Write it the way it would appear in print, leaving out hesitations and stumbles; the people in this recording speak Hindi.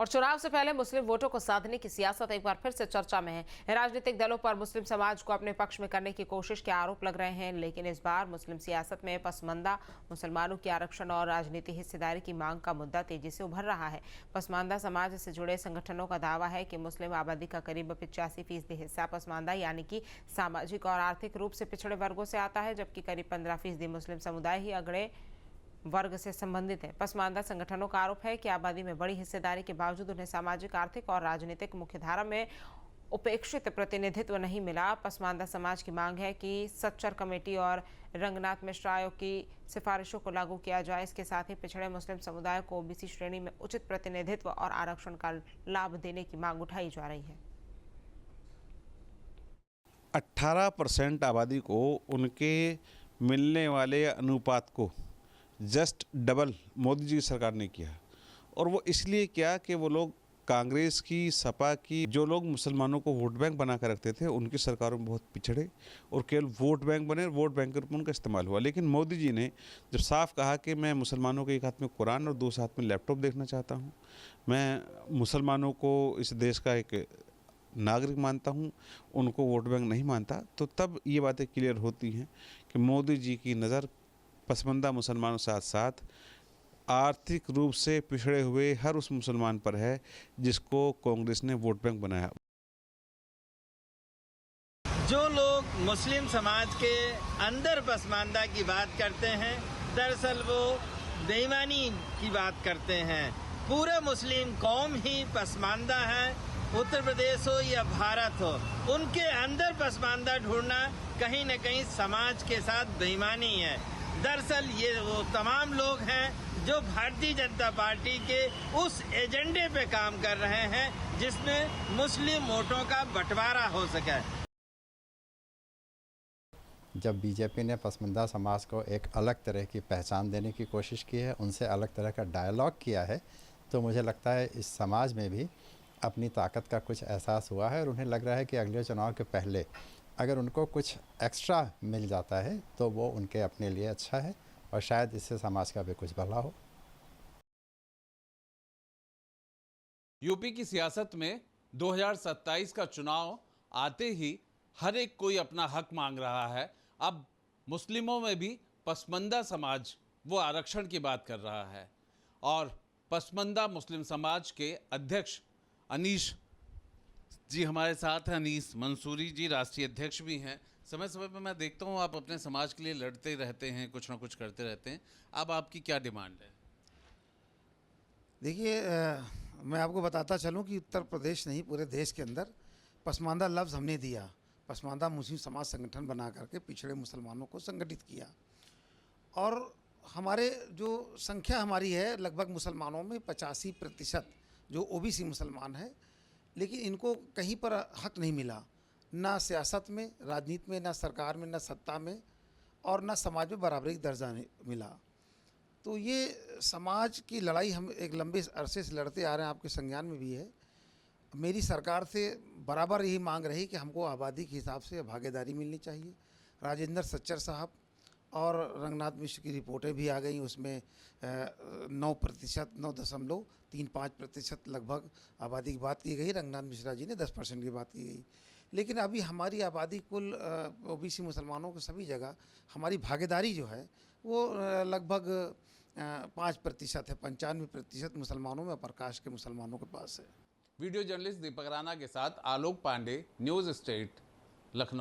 और चुनाव से पहले मुस्लिम वोटों को साधने की सियासत एक बार फिर से चर्चा में है। राजनीतिक दलों पर मुस्लिम समाज को अपने पक्ष में करने की कोशिश के आरोप लग रहे हैं, लेकिन इस बार मुस्लिम सियासत में पसमानदा मुसलमानों की आरक्षण और राजनीतिक हिस्सेदारी की मांग का मुद्दा तेजी से उभर रहा है। पसमानदा समाज से जुड़े संगठनों का दावा है कि मुस्लिम आबादी का करीब 85% हिस्सा पसमानदा यानी कि सामाजिक और आर्थिक रूप से पिछड़े वर्गों से आता है, जबकि करीब 15% मुस्लिम समुदाय ही अगड़े वर्ग से संबंधित है। पसमानदा संगठनों का आरोप है कि आबादी में बड़ी हिस्सेदारी के बावजूद उन्हें सामाजिक, आर्थिक और राजनीतिक मुख्यधारा में उपेक्षित प्रतिनिधित्व नहीं मिला। पसमानदा समाज की मांग है कि सच्चर कमेटी और रंगनाथ मिश्रा आयोग की सिफारिशों को लागू किया जाए। इसके साथ ही पिछड़े मुस्लिम समुदाय को ओबीसी श्रेणी में उचित प्रतिनिधित्व और आरक्षण का लाभ देने की मांग उठाई जा रही है। 18% आबादी को उनके मिलने वाले अनुपात को जस्ट डबल मोदी जी की सरकार ने किया, और वो इसलिए किया कि वो लोग कांग्रेस की, सपा की, जो लोग मुसलमानों को वोट बैंक बना कर रखते थे, उनकी सरकारों में बहुत पिछड़े और केवल वोट बैंक बने, वोट बैंक के रूप में उनका इस्तेमाल हुआ। लेकिन मोदी जी ने जब साफ कहा कि मैं मुसलमानों के एक हाथ में कुरान और दूसरे हाथ में लैपटॉप देखना चाहता हूँ, मैं मुसलमानों को इस देश का एक नागरिक मानता हूँ, उनको वोट बैंक नहीं मानता, तो तब ये बातें क्लियर होती हैं कि मोदी जी की नज़र पसमानदा मुसलमानों के साथ साथ आर्थिक रूप से पिछड़े हुए हर उस मुसलमान पर है जिसको कांग्रेस ने वोट बैंक बनाया। जो लोग मुस्लिम समाज के अंदर पसमानदा की बात करते हैं, दरअसल वो बेईमानी की बात करते हैं। पूरे मुस्लिम कौम ही पसमानदा है, उत्तर प्रदेश हो या भारत हो, उनके अंदर पसमानदा ढूंढना कहीं न कहीं समाज के साथ बेईमानी है। दरअसल ये वो तमाम लोग हैं जो भारतीय जनता पार्टी के उस एजेंडे पे काम कर रहे हैं जिसमें मुस्लिम वोटों का बंटवारा हो सके। जब बीजेपी ने पसमानदा समाज को एक अलग तरह की पहचान देने की कोशिश की है, उनसे अलग तरह का डायलॉग किया है, तो मुझे लगता है इस समाज में भी अपनी ताकत का कुछ एहसास हुआ है और उन्हें लग रहा है कि अगले चुनाव के पहले अगर उनको कुछ एक्स्ट्रा मिल जाता है तो वो उनके अपने लिए अच्छा है और शायद इससे समाज का भी कुछ भला हो। यूपी की सियासत में 2027 का चुनाव आते ही हर एक कोई अपना हक मांग रहा है। अब मुस्लिमों में भी पसमानदा समाज वो आरक्षण की बात कर रहा है और पसमानदा मुस्लिम समाज के अध्यक्ष अनीस जी हमारे साथ हैं। अनीस मंसूरी जी राष्ट्रीय अध्यक्ष भी हैं। समय समय पर मैं देखता हूँ आप अपने समाज के लिए लड़ते रहते हैं, कुछ ना कुछ करते रहते हैं। अब आपकी क्या डिमांड है? देखिए, मैं आपको बताता चलूँ कि उत्तर प्रदेश नहीं पूरे देश के अंदर पसमानदा लफ्ज़ हमने दिया। पसमानदा मुस्लिम समाज संगठन बना करके पिछड़े मुसलमानों को संगठित किया और हमारे जो संख्या हमारी है लगभग मुसलमानों में 85% जो ओबीसी मुसलमान है, लेकिन इनको कहीं पर हक नहीं मिला, ना सियासत में, राजनीति में, ना सरकार में, ना सत्ता में और ना समाज में बराबरी का दर्जा मिला। तो ये समाज की लड़ाई हम एक लंबे अरसे से लड़ते आ रहे हैं, आपके संज्ञान में भी है। मेरी सरकार से बराबर यही मांग रही कि हमको आबादी के हिसाब से भागीदारी मिलनी चाहिए। राजेंद्र सच्चर साहब और रंगनाथ मिश्र की रिपोर्टें भी आ गई, उसमें 9.35% लगभग आबादी की बात की गई। रंगनाथ मिश्रा जी ने 10% की बात की गई। लेकिन अभी हमारी आबादी कुल ओबीसी मुसलमानों के सभी जगह हमारी भागीदारी जो है वो लगभग 5% है। 95% मुसलमानों में अपर कास्ट के मुसलमानों के पास है। वीडियो जर्नलिस्ट दीपक राणा के साथ आलोक पांडे, न्यूज़ स्टेट, लखनऊ।